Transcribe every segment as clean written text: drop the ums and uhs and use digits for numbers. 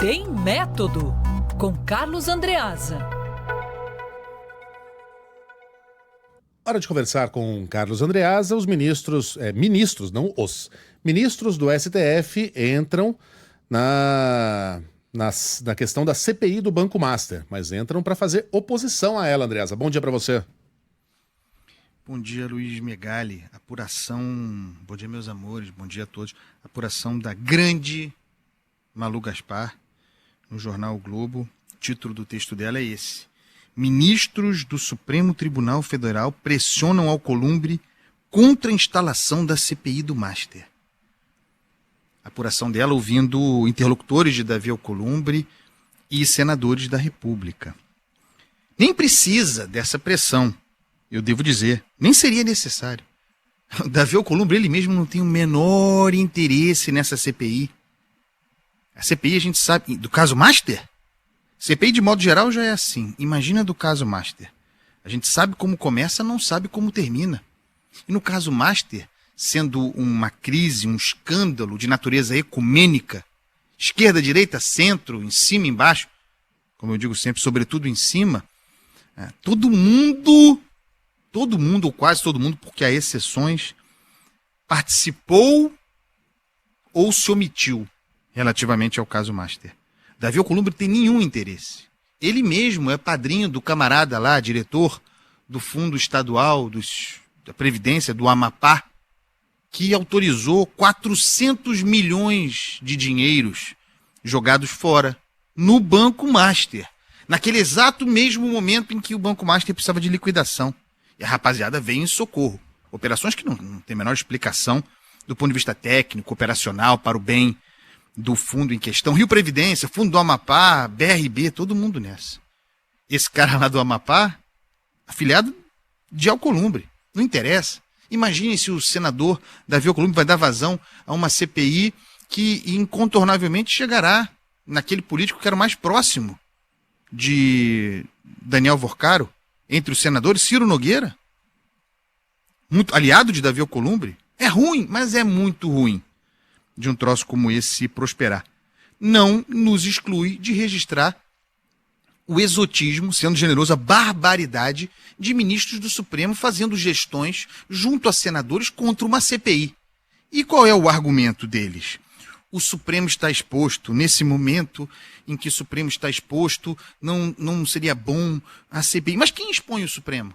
Tem Método, com Carlos Andreasa. Hora de conversar com Carlos Andreasa. Os ministros do STF entram na questão da CPI do Banco Master, mas entram para fazer oposição a ela, Andreasa. Bom dia para você. Bom dia, Luiz Megali. Bom dia, meus amores, bom dia a todos. Apuração da grande Malu Gaspar, no jornal o Globo. O título do texto dela é esse: Ministros do Supremo Tribunal Federal pressionam Alcolumbre contra a instalação da CPI do Master. A apuração dela ouvindo interlocutores de Davi Alcolumbre e senadores da República. Nem precisa dessa pressão, eu devo dizer, nem seria necessário. O Davi Alcolumbre, ele mesmo, não tem o menor interesse nessa CPI. A CPI, a gente sabe, do caso Master? CPI, de modo geral, já é assim. Imagina do caso Master. A gente sabe como começa, não sabe como termina. E no caso Master, sendo uma crise, um escândalo de natureza ecumênica, esquerda, direita, centro, em cima, embaixo, como eu digo sempre, sobretudo em cima, todo mundo, ou quase todo mundo, porque há exceções, participou ou se omitiu relativamente ao caso Master. Davi Alcolumbre tem nenhum interesse. Ele mesmo é padrinho do camarada lá, diretor do Fundo Estadual da Previdência do Amapá, que autorizou 400 milhões de dinheiros jogados fora no Banco Master, naquele exato mesmo momento em que o Banco Master precisava de liquidação. E a rapaziada veio em socorro. Operações que não tem a menor explicação do ponto de vista técnico, operacional, para o bem do fundo em questão. Rio Previdência, Fundo do Amapá, BRB, todo mundo nessa. Esse cara lá do Amapá, afiliado de Alcolumbre, não interessa. Imagine se o senador Davi Alcolumbre vai dar vazão a uma CPI que incontornavelmente chegará naquele político que era o mais próximo de Daniel Vorcaro, entre os senadores, Ciro Nogueira, muito aliado de Davi Alcolumbre. É ruim, mas é muito ruim de um troço como esse se prosperar. Não nos exclui de registrar o exotismo, sendo generoso, a barbaridade de ministros do Supremo fazendo gestões junto a senadores contra uma CPI. E qual é o argumento deles? O Supremo está exposto, nesse momento em que o Supremo está exposto, não seria bom a CPI. Mas quem expõe o Supremo?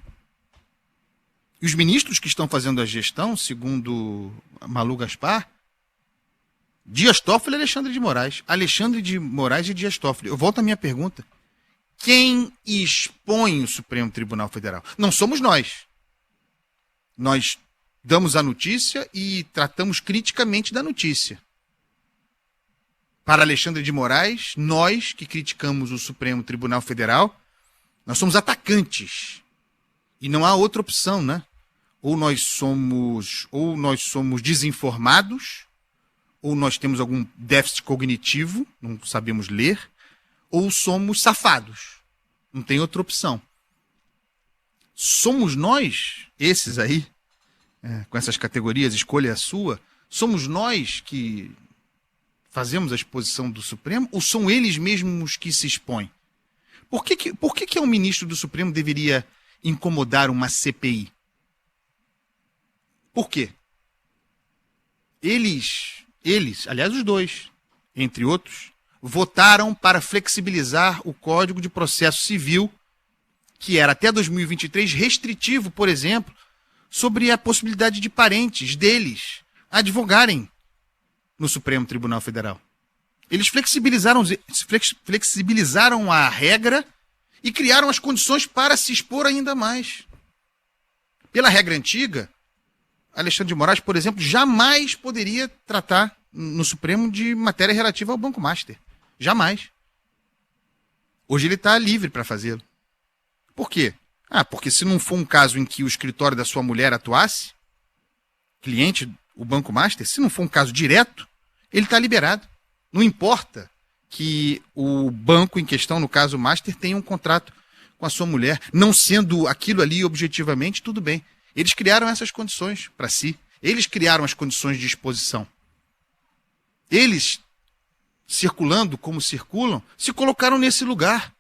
E os ministros que estão fazendo a gestão, segundo Malu Gaspar, Dias Toffoli e Alexandre de Moraes. Alexandre de Moraes e Dias Toffoli. Eu volto à minha pergunta. Quem expõe o Supremo Tribunal Federal? Não somos nós. Nós damos a notícia e tratamos criticamente da notícia. Para Alexandre de Moraes, nós que criticamos o Supremo Tribunal Federal, nós somos atacantes. E não há outra opção, né? Ou nós somos desinformados, ou nós temos algum déficit cognitivo, não sabemos ler, ou somos safados. Não tem outra opção. Somos nós, esses aí, com essas categorias, escolha a sua, somos nós que fazemos a exposição do Supremo, ou são eles mesmos que se expõem? Por que um ministro do Supremo deveria incomodar uma CPI? Por quê? Eles, aliás, os dois, entre outros, votaram para flexibilizar o Código de Processo Civil, que era até 2023 restritivo, por exemplo, sobre a possibilidade de parentes deles advogarem no Supremo Tribunal Federal. Eles flexibilizaram a regra e criaram as condições para se expor ainda mais. Pela regra antiga, Alexandre de Moraes, por exemplo, jamais poderia tratar no Supremo de matéria relativa ao Banco Master. Jamais. Hoje ele está livre para fazê-lo. Por quê? Porque se não for um caso em que o escritório da sua mulher atuasse, cliente, o Banco Master, se não for um caso direto, ele está liberado. Não importa que o banco em questão, no caso Master, tenha um contrato com a sua mulher. Não sendo aquilo ali objetivamente, tudo bem. Eles criaram essas condições para si. Eles criaram as condições de exposição. Eles circulando como circulam, se colocaram nesse lugar.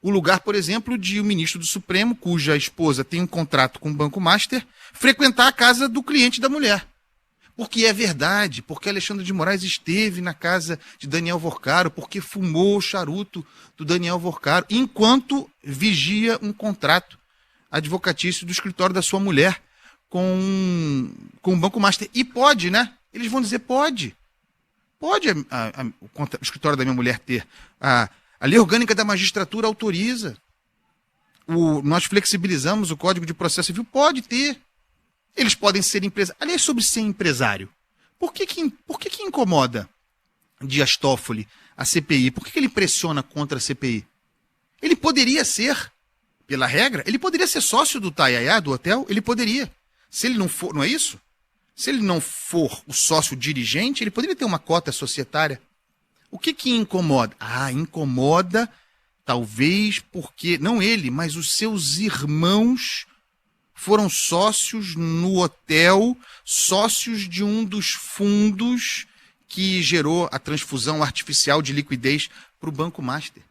O lugar, por exemplo, de um ministro do Supremo, cuja esposa tem um contrato com o Banco Master, frequentar a casa do cliente da mulher. Porque é verdade, porque Alexandre de Moraes esteve na casa de Daniel Vorcaro, porque fumou o charuto do Daniel Vorcaro, enquanto vigia um contrato advocatício do escritório da sua mulher com o Banco Master. E pode, né? Eles vão dizer, pode. Pode o escritório da minha mulher ter. A lei orgânica da magistratura autoriza. Nós flexibilizamos o Código de Processo Civil, pode ter. Eles podem ser empresários. Aliás, sobre ser empresário, por que incomoda Dias Toffoli a CPI? Por que ele pressiona contra a CPI? Ele poderia ser, pela regra, ele poderia ser sócio do Taiaiá, do hotel, ele poderia. Se ele não for, não é isso? Se ele não for o sócio dirigente, ele poderia ter uma cota societária. O que incomoda? Incomoda, talvez, porque, não ele, mas os seus irmãos foram sócios no hotel, sócios de um dos fundos que gerou a transfusão artificial de liquidez para o Banco Master.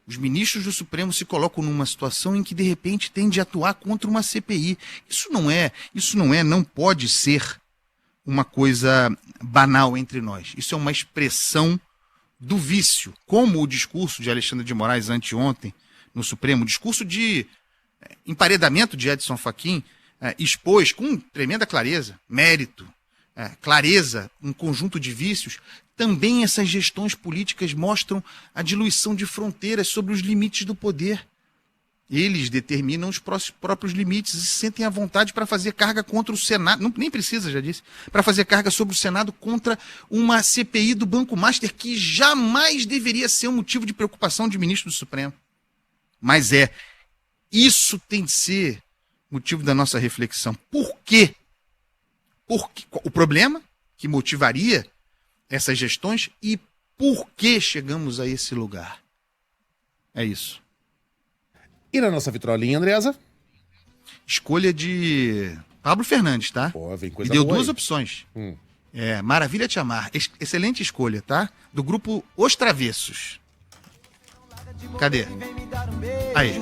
Os ministros do Supremo se colocam numa situação em que, de repente, têm de atuar contra uma CPI. Isso não pode ser uma coisa banal entre nós. Isso é uma expressão do vício, como o discurso de Alexandre de Moraes anteontem no Supremo, o discurso de emparedamento de Edson Fachin, expôs com tremenda clareza, mérito, clareza, um conjunto de vícios. Também essas gestões políticas mostram a diluição de fronteiras sobre os limites do poder. Eles determinam os próprios limites e se sentem à vontade para fazer carga contra o Senado, nem precisa, já disse, para fazer carga sobre o Senado contra uma CPI do Banco Master que jamais deveria ser um motivo de preocupação de ministro do Supremo. Mas isso tem de ser motivo da nossa reflexão. Por quê? O problema que motivaria essas gestões e por que chegamos a esse lugar? É isso. E na nossa vitrolinha, Andreasa? Escolha de Pablo Fernandes, tá? Pô, vem coisa e deu boa duas aí. opções. Maravilha Te Amar. Excelente escolha, tá? Do grupo Os Travessos. Cadê? Aí.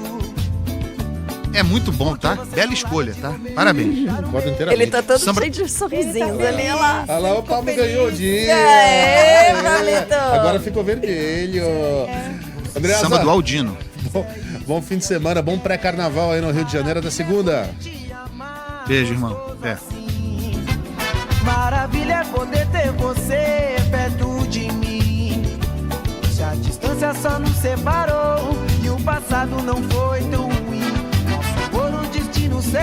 É muito bom, tá? Bela escolha, tá? Parabéns. Concordo inteiramente. Ele tá todo Samba- cheio de sorrisinhos ali, olha lá. Olha lá, o Pablo ganhou o dia. Aê, Pablito. Agora ficou vermelho. Andreasa, Samba do Aldino. bom fim de semana, bom pré-carnaval aí no Rio de Janeiro, até segunda. Beijo, irmão. Maravilha é poder ter você perto de mim. Se a distância só nos separou e o passado não foi tão